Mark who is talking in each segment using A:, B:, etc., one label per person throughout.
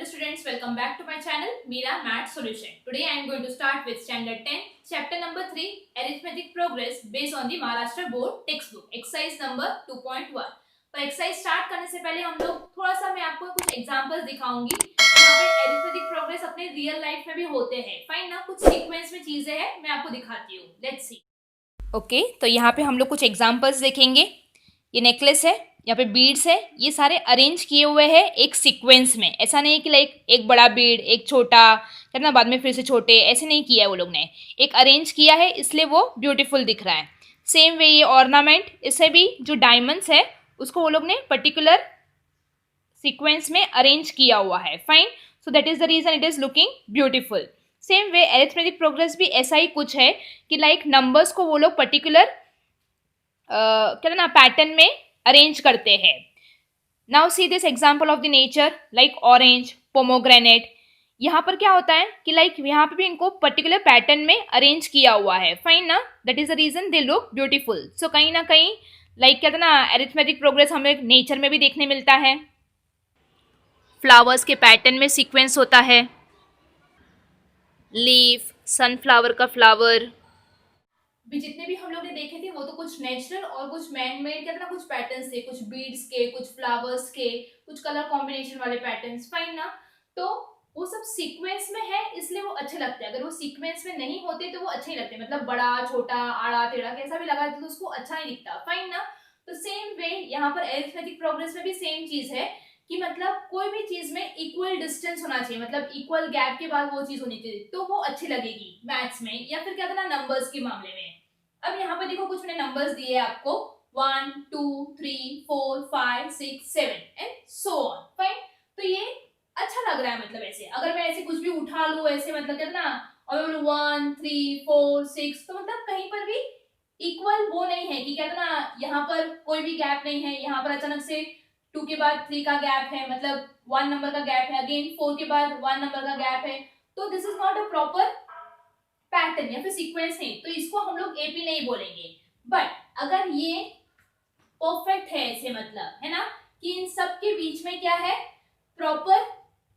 A: Hello students, welcome back to my channel Meera Math Solution. Today I am going to start with standard 10, chapter number 3, arithmetic progress based on the Maharashtra board textbook, exercise number 2.1. पर exercise start करने से पहले हम लोग थोड़ा सा मैं आपको कुछ एग्जांपल्स दिखाऊंगी जहाँ पे arithmetic प्रोग्रेस अपने रियल लाइफ में भी होते हैं. फाइन ना, कुछ सीक्वेंस में चीजें हैं, मैं आपको दिखाती हूँ. Let's see. ओके, तो यहाँ पे हम लोग कुछ एग्जांपल्स देखेंगे. ये नेकलेस है, यहाँ पे बीड्स है, ये सारे अरेंज किए हुए हैं एक सीक्वेंस में. ऐसा नहीं कि लाइक एक बड़ा बीड, एक छोटा, कहते ना बाद में फिर से छोटे, ऐसे नहीं किया है वो लोग ने. एक अरेंज किया है, इसलिए वो ब्यूटीफुल दिख रहा है. सेम वे ये ऑर्नामेंट, इसे भी जो डायमंड्स है उसको वो लोग ने पर्टिकुलर सीक्वेंस में अरेंज किया हुआ है. Fine, so that is the reason it is looking beautiful. Same way arithmetic progress भी ऐसा ही कुछ है कि लाइक नंबर्स को वो लोग पर्टिकुलर कहते ना पैटर्न में अरेंज करते हैं. Now see this example of the nature like orange, pomegranate. यहाँ पर क्या होता है कि लाइक यहाँ पे भी इनको पर्टिकुलर पैटर्न में अरेंज किया हुआ है. फाइन ना, that is the reason they look beautiful. So कहीं ना कहीं लाइक कहते ना अरिथमेटिक प्रोग्रेस हमें नेचर में भी देखने मिलता है. फ्लावर्स के पैटर्न में सीक्वेंस होता है. लीफ, सनफ्लावर का फ्लावर भी जितने भी हम लोग ने देखे थे वो तो कुछ नेचुरल और कुछ मैन मेड क्या था ना, कुछ पैटर्न्स थे, कुछ बीड्स के, कुछ फ्लावर्स के, कुछ कलर कॉम्बिनेशन वाले पैटर्न्स. फाइन ना, तो वो सब सीक्वेंस में है इसलिए वो अच्छे लगते हैं. अगर वो सीक्वेंस में नहीं होते तो वो अच्छे नहीं लगते. मतलब बड़ा छोटा आड़ा टेढ़ा कैसा भी लगा तो उसको अच्छा नहीं दिखता. फाइन ना, तो सेम वे यहाँ पर अरिथमेटिक प्रोग्रेस में भी सेम चीज है कि मतलब कोई भी चीज में इक्वल डिस्टेंस होना चाहिए, मतलब इक्वल गैप के बाद वो चीज होनी चाहिए तो वो अच्छी लगेगी मैथ्स में या फिर क्या था ना नंबर्स के मामले में. अब यहाँ पे देखो कुछ मैंने नंबर्स दिए हैं आपको 1 2 3 4 5 6 7 एंड सो ऑन. फाइन, तो ये अच्छा लग रहा है. मतलब ऐसे अगर मैं ऐसे कुछ भी उठा लूं ऐसे मतलब कहते ना और मैं बोलूं 1 3 4 6 तो मतलब कहीं पर भी इक्वल वो नहीं है कि कहते ना यहाँ पर कोई भी गैप नहीं है. यहाँ पर अचानक से 2 के बाद 3 का गैप है, मतलब 1 नंबर का गैप है, अगेन 4 के बाद 1 नंबर का गैप है. तो this is not a proper pattern या फिर सीक्वेंस नहीं, तो इसको हम लोग एपी नहीं बोलेंगे. बट अगर ये परफेक्ट है ऐसे मतलब है ना कि इन सब के बीच में क्या है, प्रॉपर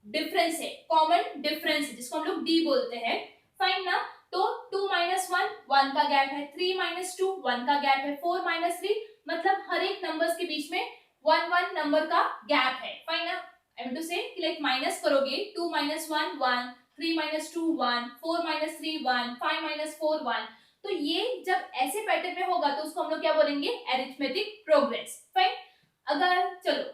A: डिफरेंस है, कॉमन डिफरेंस है जिसको हम लोग डी बोलते हैं. फाइन ना, तो 2 माइनस 1 का गैप है, 3 माइनस 2 1 का गैप है, 4 माइनस 3 मतलब हर एक नंबर्स के बीच में 1 नंबर का गैप है. फाइन ना, आई वांट टू से कि लाइक माइनस करोगे 2 माइनस 1 1, 3 minus 2 1, 4 minus 3 1, 5 minus 4 1. तो ये जब ऐसे पैटर्न में होगा तो उसको हम लोग क्या बोलेंगे, अरिथमेटिक प्रोग्रेस. फाइन, अगर चलो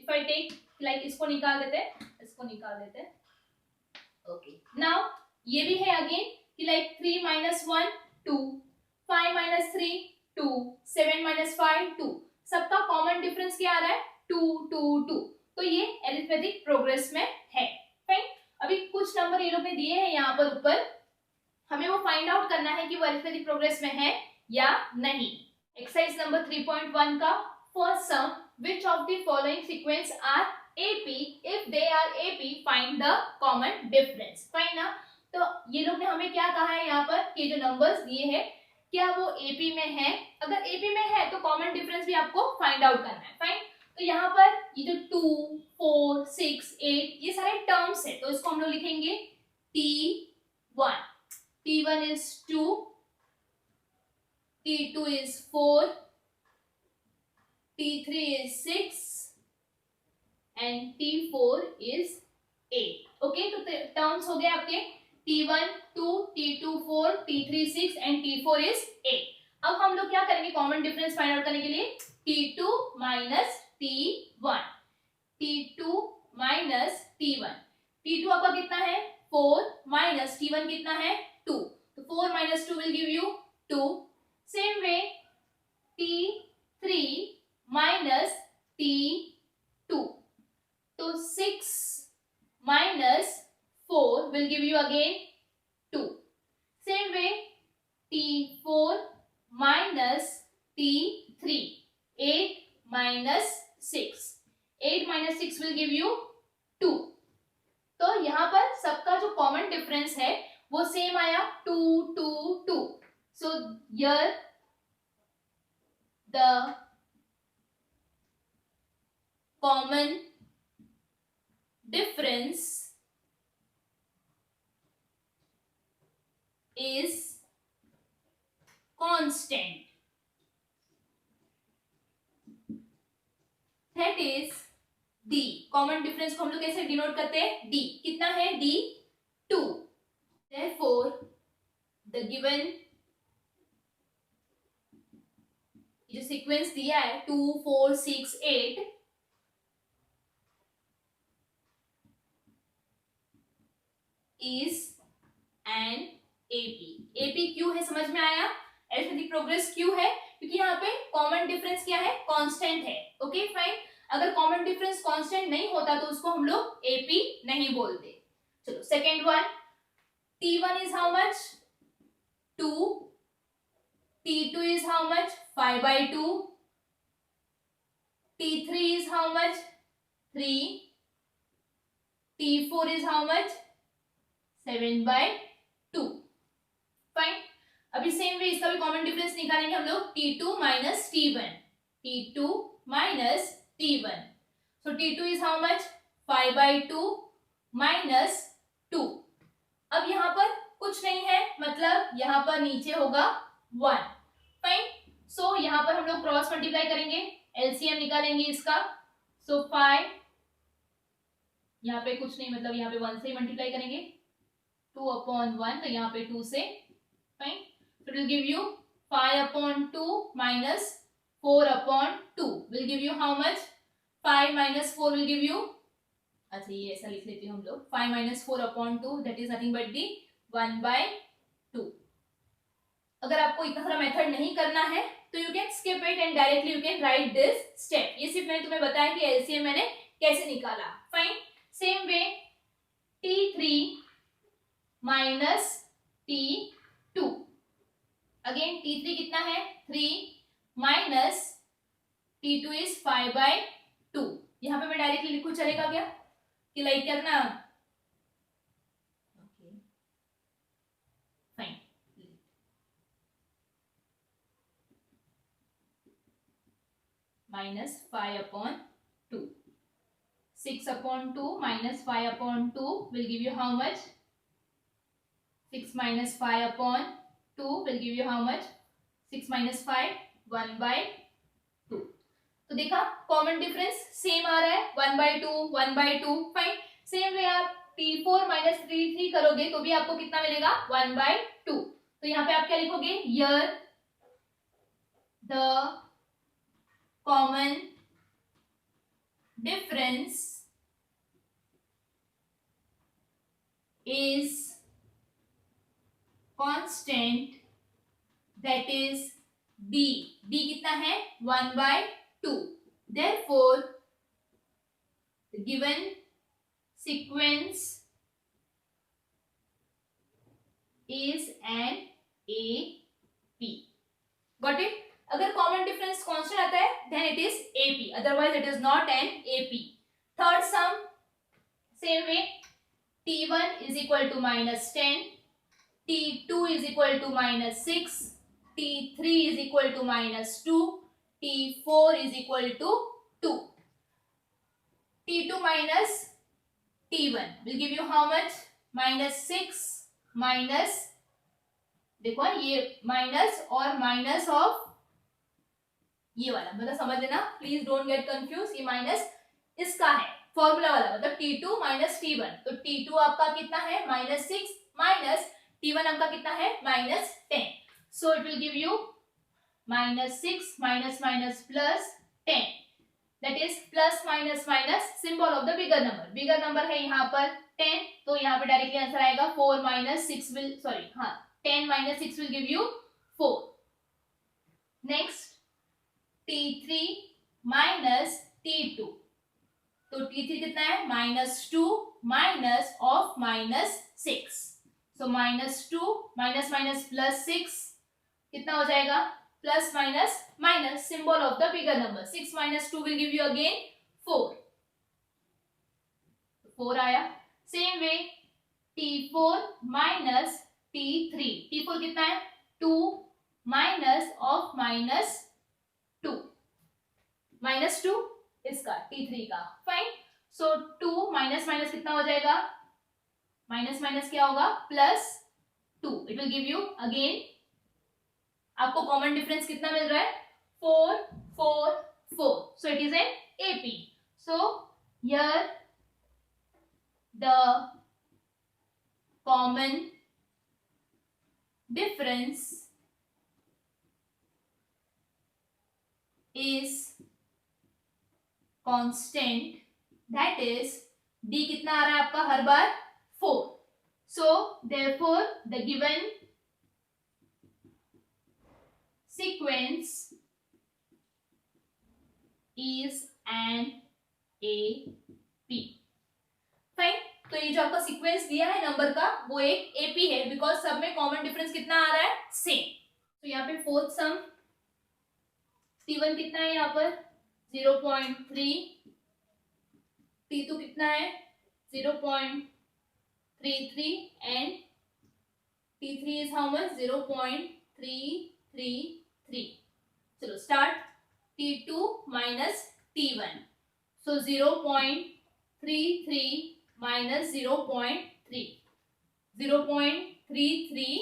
A: इफ आई टेक लाइक इसको निकाल देते हैं, इसको निकाल देते हैं. ओके, नाउ ये भी है अगेन कि लाइक 3 minus 1 2, 5 minus 3 2, 7 minus 5 2. सबका कॉमन डिफरेंस क्या आ रहा है, 2 2 2. तो ये अरिथमेटिक प्रोग्रेस में है. फाइन, अभी कुछ नंबर ये लोग ने दिए हैं यहाँ पर ऊपर, हमें वो फाइंड आउट करना है कि वो अरिथमेटिक प्रोग्रेस में है या नहीं. एक्सरसाइज नंबर 3.1 का first sum, which of the following sequence are AP, if they are AP find the common difference. Fine ना, तो ये लोग ने हमें क्या कहा है यहाँ पर कि जो नंबर्स दिए हैं क्या वो एपी में है. अगर एपी में है तो कॉमन डिफरेंस भी आपको फाइंड आउट करना है. फाइन, तो यहाँ पर ये जो 2 4 6 8 ये सारे टर्म्स है तो इसको हम लोग लिखेंगे T1. T1 is 2, T2 is 4, T3 is 6 and T4 is 8. Okay, तो टर्म्स हो गए आपके T1 2, T2 4, T3 6 and T4 is 8. अब हम लोग क्या करेंगे कॉमन डिफरेंस फाइंड आउट करने के लिए, T2 minus T1, T2 minus T1. T2 आपका कितना है 4 माइनस T1 कितना है 2, तो 4 minus 2 will give you 2. Same way T3 minus T2, तो 6 minus 4 will give you again 2. Same way T4 minus T3, 8 minus 6, 8 minus 6 will give you 2. तो यहाँ पर सबका जो कॉमन डिफरेंस है वो सेम आया 2 2 2. So here the common difference is constant, that is d. Common difference को हम लोग कैसे डिनोट करते हैं? d. कितना है? d 2. therefore the given जो सीक्वेंस दिया है 2 4 6 8 is an AP. AP क्यों है समझ में आया? अरिथमेटिक प्रोग्रेस क्यों है? क्योंकि यहाँ पे कॉमन डिफरेंस क्या है? कांस्टेंट है. Okay fine. अगर कॉमन डिफरेंस कांस्टेंट नहीं होता तो उसको हम लोग AP नहीं बोलते. चलो second one. T1 is how much? 2. T2 is how much? 5/2. T3 is how much? 3. T4 is how much? 7/2. Fine. अभी सेम वे इसका भी कॉमन डिफरेंस निकालेंगे हम लोग. T2 minus T1. T2 minus T1. So T2 is how much? 5/2 minus 2. अब यहाँ पर कुछ नहीं है, मतलब यहाँ पर नीचे होगा 1. फाइन. सो यहाँ पर हम लोग क्रॉस मल्टीप्लाई करेंगे, एलसीएम निकालेंगे इसका. सो 5 यहाँ पे कुछ नहीं, मतलब यहाँ पे 1 से मल्टीप्लाई करेंगे. 2/1 तो यहाँ पे 2 से. Fine. So it will give you 5/2 minus 4/2 will give you how much? 5 minus 4 will give you, अच्छा ये ऐसा लिख लेते हैं हम लोग. 5 minus 4/2 that is nothing but the 1/2. अगर आपको इतना सारा मेथड नहीं करना है तो you can skip it and directly you can write this step. ये सिर्फ मैंने तुम्हें बताया कि एलसीएम मैंने कैसे निकाला. Fine. Same way T3 minus T2. Again T3 कितना है? 3 minus T2 is 5/2. यहाँ पे मैं डायरेक्टली लिखूं, चलेगा क्या? कि लाइक क्या ना, fine. minus 5/2. 6/2 minus 5/2 will give you how much? 6 minus 5/2 will give you how much? 6 minus 5 1/2. तो देखा कॉमन डिफरेंस सेम आ रहा है. 1/2 1/2. फाइन. सेम वे आप T4 minus T3 करोगे तो भी आपको कितना मिलेगा? 1/2. तो यहाँ पे आप क्या लिखोगे? Here the common difference is constant, that is D. D कितना है? 1/2. Therefore the given sequence is an AP. Got it? अगर कॉमन डिफरेंस कांस्टेंट आता है then it is AP, otherwise it is not an AP. Third sum, same way. T1 is equal to minus 10. T2 is equal to minus 6. T3 is equal to minus 2. T4 is equal to 2. T2 minus T1 will give you how much? minus 6 minus, देखो ये minus और minus of ये वाला, मतलब समझ लेना please, don't get confuse. ये minus इसका है फॉर्मूला वाला, मतलब T2 minus T1. तो T2 आपका कितना है? -6 माइनस T1 आपका कितना है? -10. So it will give you -6 minus minus plus 10. That is plus minus minus symbol of the bigger number. Bigger number है यहाँ पर 10, तो यहाँ पे डायरेक्टली आंसर आएगा 4 minus 6 will, सॉरी हाँ 10 minus 6 will give you 4. Next T3 minus T2. तो T3 कितना है? -2 minus of -6. So -2 minus minus plus 6 कितना हो जाएगा? Plus minus minus symbol of the bigger number. 6 minus 2 will give you again 4. 4 आया. Same way T4 minus T3. T4 कितना है? 2 minus of -2. -2 इसका T3 का. फाइन. सो 2 माइनस माइनस कितना हो जाएगा, माइनस माइनस क्या होगा, +2. It will give you again, आपको कॉमन डिफरेंस कितना मिल रहा है, 4 4 4. So it is N AP. So here the common difference is constant, that is D कितना आ रहा है आपका हर बार 4. So therefore the given sequence is an AP. Fine. तो ये जो आपका सीक्वेंस दिया है नंबर का वो एक AP है, बिकॉज सब में कॉमन डिफरेंस कितना आ रहा है, सेम. तो यहाँ पे फोर्थ सम T1 कितना है, यहाँ पर 0.3, T2 कितना है 0.33 and T3 is how much, 0.333. चलो स्टार्ट. T2 minus T1. सो 0.33 माइनस 0.3, 0.33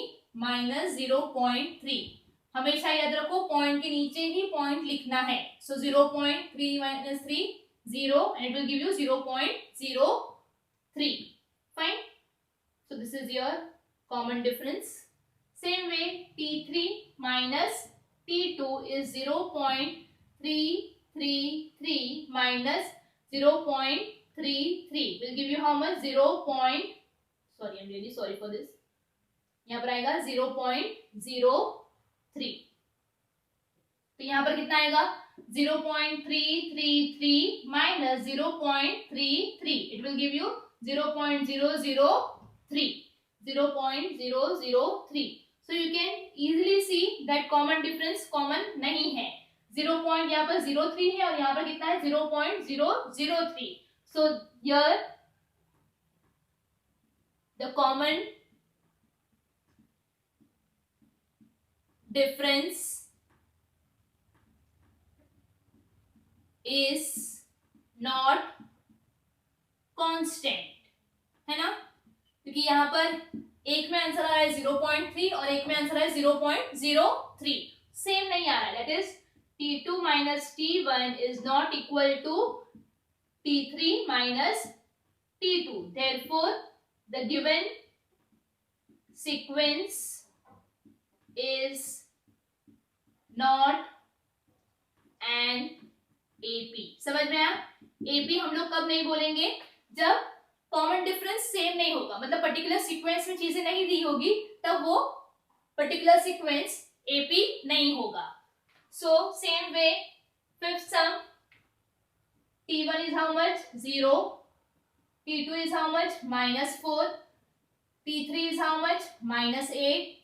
A: माइनस 0.3. हमेशा याद रखो पॉइंट के नीचे ही पॉइंट लिखना है. सो 0.3 minus 3 0 and it will give you 0.03. Fine. So this is your common difference. Same way T3 minus T2 is 0.333 minus 0.33 will give you how much, 0. Sorry, I'm really sorry for this. यहाँ पर आएगा 0.03. तो यहाँ पर कितना आएगा, 0.333 minus 0.33. It will give you 0.003. 0.003. So you can easily see that common difference common नहीं है. 0. यहाँ पर 03 है और यहाँ पर कितना है 0.003. So here the common difference is not constant, है ना, क्योंकि यहाँ पर एक में आंसर आ रहा है 0.3 और एक में आंसर है 0.03. सेम नहीं आ रहा है. That is T2 minus T1 is not equal to T3 minus T2. Therefore, the given sequence is not an AP. समझ में आया. AP हम लोग कब नहीं बोलेंगे, जब कॉमन डिफरेंस सेम नहीं होगा, मतलब पर्टिकुलर सीक्वेंस में चीजें नहीं दी होगी, तब वो पर्टिकुलर सीक्वेंस AP नहीं होगा. So same way fifth sum, T1 is how much, 0. T2 is how much, -4. T3 is how much, -8.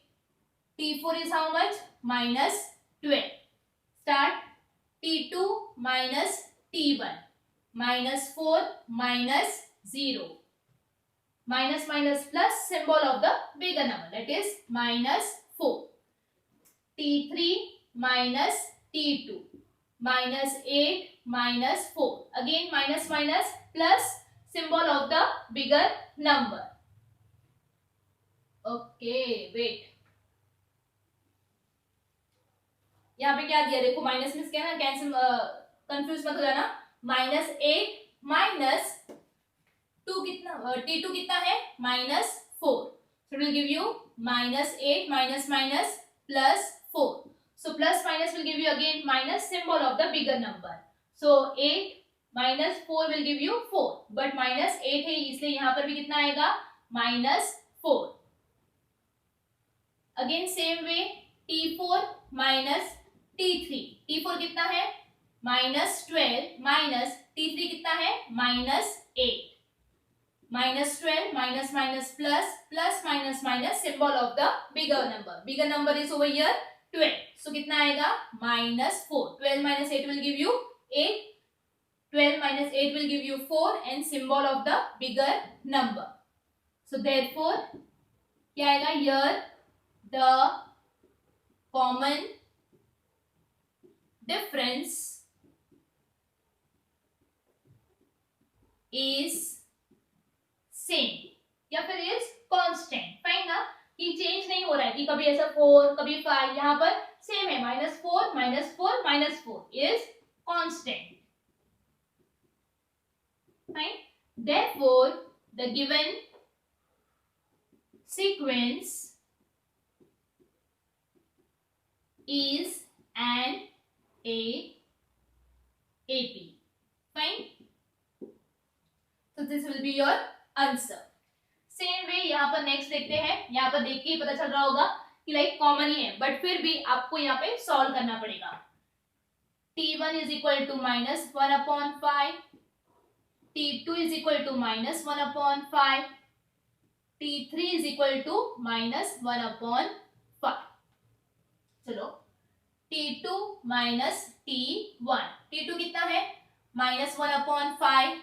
A: T4 is how much, -12. Start. T2 minus T1, -4 minus 0. Minus minus plus symbol of the bigger number, that is -4. T3 minus T2, -8 minus 4. Again minus minus plus symbol of the bigger number. Okay, wait. यहाँ पे क्या दिया देखो, minus में क्या ना, cancel, confuse मत हो जाना. -8 माइनस 2 कितना, T2 कितना है -4. So it will give you -8 minus minus +4. So plus minus will give you again minus symbol of the bigger number. So 8 minus 4 will give you 4, but -8 है इसलिए यहाँ पर भी कितना आएगा, -4. Again same way T4 minus T3. T4 कितना है -12 minus T3 कितना है -8. -12 minus minus plus, plus minus minus symbol of the bigger number. Bigger number is over here 12. सो कितना आएगा -4. 12 minus 8 will give you 8. 12 minus 8 will give you 4 and symbol of the bigger number. So therefore क्या आएगा, here the common difference is same या फिर is constant. Fine ना, कि change नहीं हो रहा है कि कभी ऐसा 4 कभी 5, यहाँ पर सेम है, -4 -4 -4 is constant. Fine, therefore the given sequence is an AP. Fine. So this will be your answer. Same way यहाँ पर नेक्स्ट देखते हैं। यहाँ पर देख के ही पता चल रहा होगा कि लाइक कॉमन ही है, बट फिर भी आपको यहाँ पे सॉल्व करना पड़ेगा। t1 is equal to -1/5, t2 is equal to -1/5, t3 is equal to -1/5। चलो t2 माइनस t1, t2 कितना है -1/5,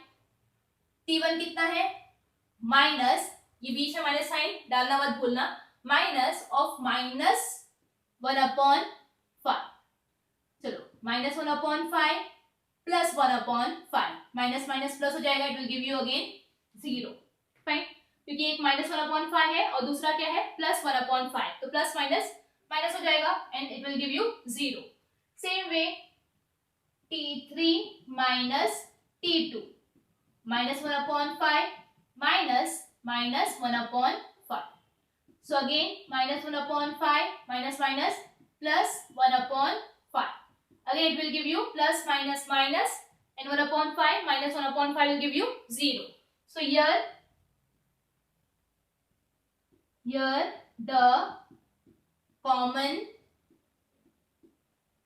A: t1 कितना है माइनस, ये बीच में माइनस साइन डालना मत भूलना, माइनस ऑफ -1/5। चलो -1/5 प्लस 1/5, माइनस माइनस प्लस हो जाएगा, it will give you again 0। Fine, क्योंकि एक -1/5 है और दूसरा क्या है +1/5, तो प्लस माइनस माइनस हो जाएगा and it will give you 0। Same way t3 minus t2, -1/5 minus -1/5, so again -1/5 minus minus plus 1/5, again it will give you plus minus minus and 1/5 minus 1/5 will give you 0. So here the common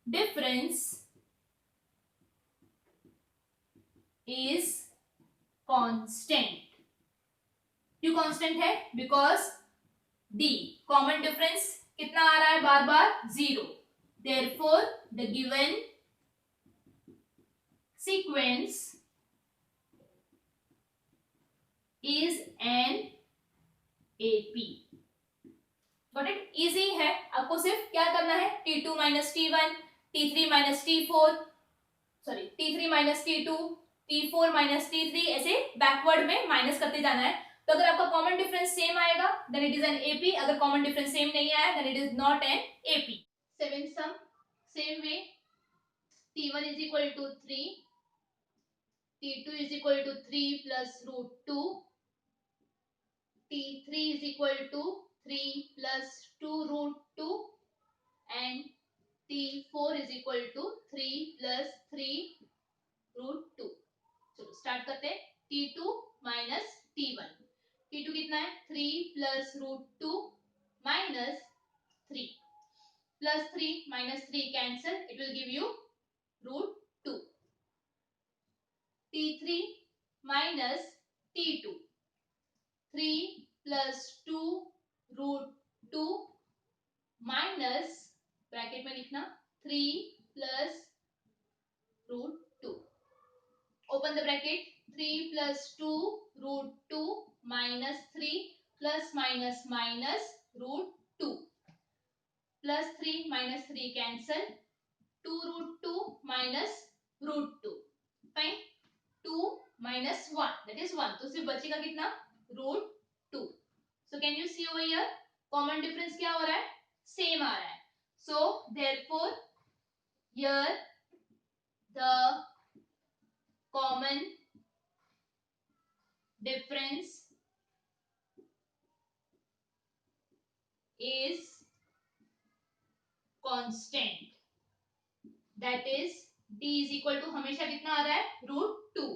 A: difference is constant. क्यों constant है? Because D common difference कितना आ रहा है बार बार 0, therefore the given sequence is an AP. Got it? Easy है, आपको सिर्फ क्या करना है t2 minus t1, t3 minus t4, sorry t3 minus t2, t4 minus t3, ऐसे बैकवर्ड में माइनस करते जाना है। तो अगर आपका कॉमन डिफरेंस सेम आएगा then it is an AP, अगर कॉमन डिफरेंस सेम नहीं आया then it is not an AP. Seventh sum, same way t1 is equal to 3, t2 is equal to 3 plus √2, t3 is equal to 3 plus 2√2 and t4 is equal to 3 plus 3√2। चलो start करते हैं। t2 minus t1, t2 कितना है 3 plus √2 minus 3, plus 3 minus 3 cancel, it will give you √2। t3 minus t2, 3 plus 2√2 minus, bracket में लिखना 3 plus √2, open the bracket, 3 plus 2√2 minus 3 plus minus minus √2, plus 3 minus 3 cancel, 2√2 minus √2, fine, 2 minus 1 that is 1, तो सिर्फ बचेगा कितना √2। So can you see over here common difference क्या हो रहा है, सेम आ रहा है। So therefore here the common difference is constant, that is d is equal to हमेशा कितना आ रहा है √2,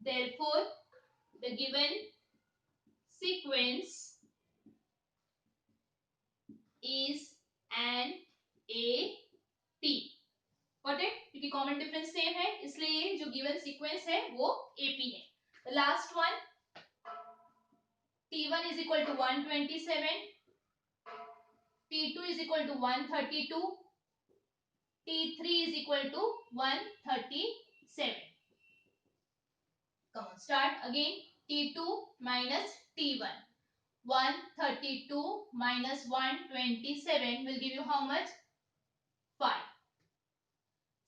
A: therefore the given sequence is an AP। Got it? क्योंकि कॉमन डिफरेंस सेम है इसलिए जो गिवन सीक्वेंस है वो एपी है। Last one, t1 is equal to 127, t2 is equal to 132, t3 is equal to 137। Come on, start again, t2 minus t1, 132 minus 127 will give you how much, 5।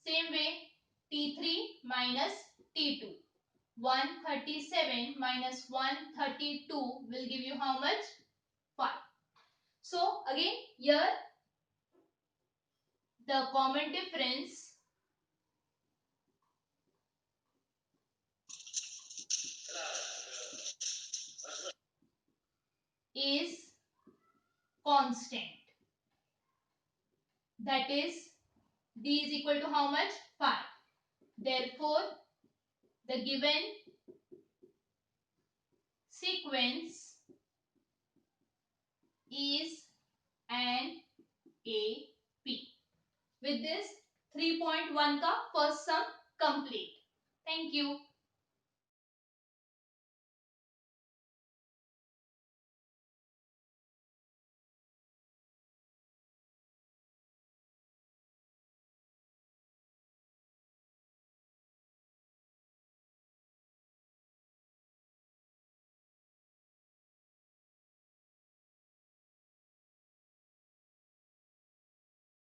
A: Same way t3 minus t2, 137 minus 132 will give you how much? 5. So again here the common difference is constant. That is d is equal to how much? 5. Therefore, the given sequence is an AP. With this 3.1 का first sum complete. Thank you.